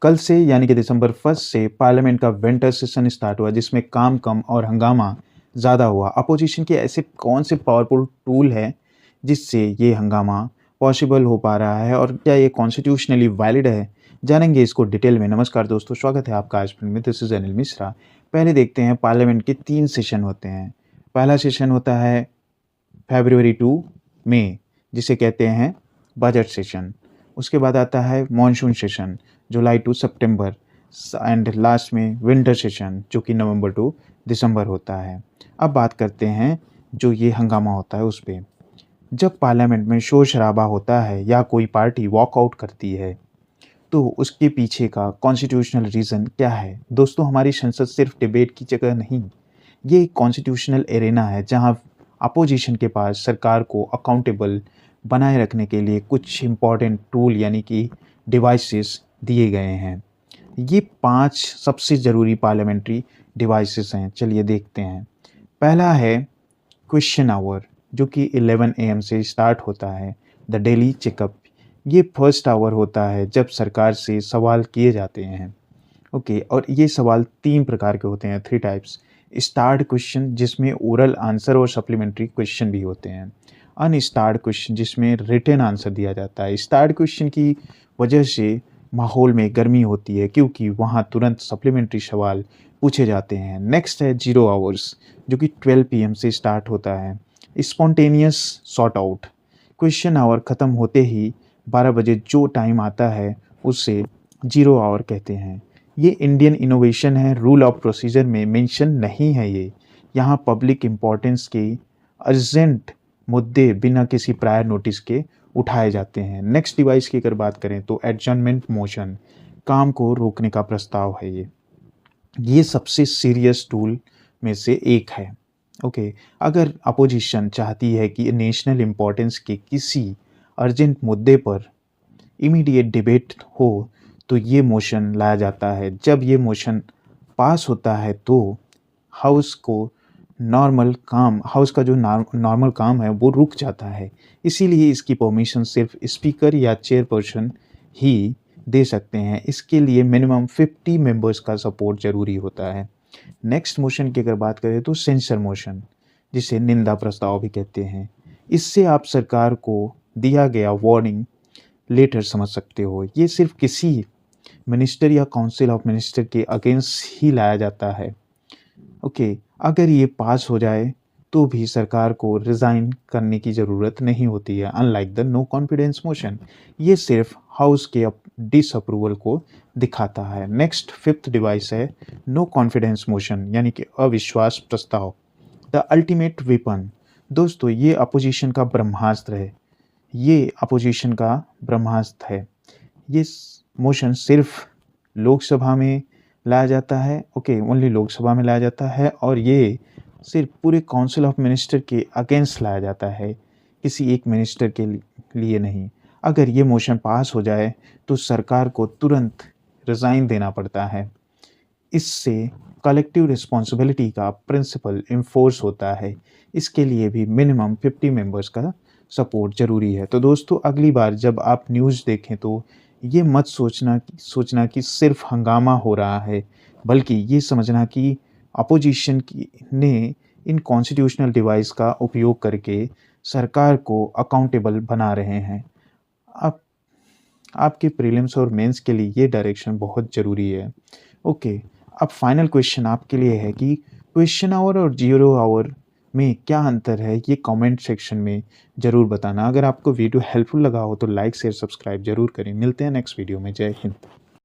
कल से यानी कि दिसंबर 1 से पार्लियामेंट का विंटर सेशन स्टार्ट हुआ, जिसमें काम कम और हंगामा ज़्यादा हुआ। अपोजिशन के ऐसे कौन से पावरफुल टूल है जिससे ये हंगामा पॉसिबल हो पा रहा है और क्या ये कॉन्स्टिट्यूशनली वैलिड है, जानेंगे इसको डिटेल में। नमस्कार दोस्तों, स्वागत है आपका आज में। This is Anil Mishra. पहले देखते हैं, पार्लियामेंट के 3 सेशन होते हैं। पहला सेशन होता है फरवरी टू मई, जिसे कहते हैं बजट सेशन। उसके बाद आता है मॉनसून सेशन, जुलाई टू सितंबर, एंड लास्ट में विंटर सेशन, जो कि नवंबर टू दिसंबर होता है। अब बात करते हैं जो ये हंगामा होता है उस पर। जब पार्लियामेंट में शोर शराबा होता है या कोई पार्टी वॉकआउट करती है तो उसके पीछे का कॉन्स्टिट्यूशनल रीज़न क्या है? दोस्तों, हमारी संसद सिर्फ डिबेट की जगह नहीं, ये एक कॉन्स्टिट्यूशनल एरेना है जहां अपोजिशन के पास सरकार को अकाउंटेबल बनाए रखने के लिए कुछ इम्पॉर्टेंट टूल यानी कि डिवाइसेस दिए गए हैं। ये 5 सबसे ज़रूरी पार्लियामेंट्री डिवाइसेस हैं। चलिए देखते हैं। पहला है क्वेश्चन आवर, जो कि 11 AM से स्टार्ट होता है। द डेली चेकअप, ये फर्स्ट आवर होता है जब सरकार से सवाल किए जाते हैं। ओके, और ये सवाल 3 प्रकार के होते हैं, 3 टाइप्स। स्टार्ड क्वेश्चन, जिसमें ओरल आंसर और सप्लीमेंट्री क्वेश्चन भी होते हैं। अनस्टार्ड क्वेश्चन, जिसमें रिटन आंसर दिया जाता है। स्टार्ड क्वेश्चन की वजह से माहौल में गर्मी होती है क्योंकि वहाँ तुरंत सप्लीमेंट्री सवाल पूछे जाते हैं। नेक्स्ट है 0 आवर्स, जो कि 12 PM से स्टार्ट होता है। Spontaneous sort out, question hour ख़त्म होते ही 12 बजे जो टाइम आता है उसे 0 आवर कहते हैं। ये इंडियन इनोवेशन है, रूल ऑफ प्रोसीजर में मेंशन नहीं है ये। यहाँ पब्लिक इम्पोर्टेंस के अर्जेंट मुद्दे बिना किसी प्रायर नोटिस के उठाए जाते हैं। नेक्स्ट डिवाइस की अगर बात करें तो एडजर्नमेंट मोशन, काम को रोकने का प्रस्ताव है ये सबसे सीरियस टूल में से एक है। ओके, अगर अपोजिशन चाहती है कि नेशनल इम्पोर्टेंस के किसी अर्जेंट मुद्दे पर इमीडिएट डिबेट हो तो ये मोशन लाया जाता है। जब ये मोशन पास होता है तो हाउस का जो नॉर्मल काम है वो रुक जाता है। इसीलिए इसकी परमिशन सिर्फ स्पीकर या चेयरपर्सन ही दे सकते हैं। इसके लिए मिनिमम 50 मेंबर्स का सपोर्ट ज़रूरी होता है। नेक्स्ट मोशन की अगर बात करें तो सेंसर मोशन, जिसे निंदा प्रस्ताव भी कहते हैं। इससे आप सरकार को दिया गया वार्निंग लेटर समझ सकते हो। ये सिर्फ किसी मिनिस्टर या काउंसिल ऑफ मिनिस्टर के अगेंस्ट ही लाया जाता है। ओके, अगर ये पास हो जाए तो भी सरकार को रिज़ाइन करने की ज़रूरत नहीं होती है। Unlike the no confidence motion, ये सिर्फ हाउस के डिसअप्रूवल को दिखाता है। नेक्स्ट 5th डिवाइस है नो कॉन्फिडेंस मोशन, यानी कि अविश्वास प्रस्ताव। द अल्टीमेट वेपन, दोस्तों ये अपोजिशन का ब्रह्मास्त्र है। ये मोशन सिर्फ लोकसभा में लाया जाता है। ओके, ओनली लोकसभा में लाया जाता है और ये सिर्फ पूरे काउंसिल ऑफ मिनिस्टर के अगेंस्ट लाया जाता है, किसी एक मिनिस्टर के लिए नहीं। अगर ये मोशन पास हो जाए तो सरकार को तुरंत रिज़ाइन देना पड़ता है। इससे कलेक्टिव रिस्पॉन्सिबिलिटी का प्रिंसिपल इन्फोर्स होता है। इसके लिए भी मिनिमम 50 मेंबर्स का सपोर्ट ज़रूरी है। तो दोस्तों, अगली बार जब आप न्यूज़ देखें तो ये मत सोचना कि सिर्फ हंगामा हो रहा है, बल्कि ये समझना कि अपोजिशन ने इन कॉन्स्टिट्यूशनल डिवाइस का उपयोग करके सरकार को अकाउंटेबल बना रहे हैं। अब आपके प्रीलिम्स और मेंस के लिए ये डायरेक्शन बहुत ज़रूरी है। ओके, अब फाइनल क्वेश्चन आपके लिए है कि क्वेश्चन आवर और 0 आवर में क्या अंतर है, ये कमेंट सेक्शन में ज़रूर बताना। अगर आपको वीडियो हेल्पफुल लगा हो तो लाइक शेयर सब्सक्राइब ज़रूर करें। मिलते हैं नेक्स्ट वीडियो में। जय हिंद।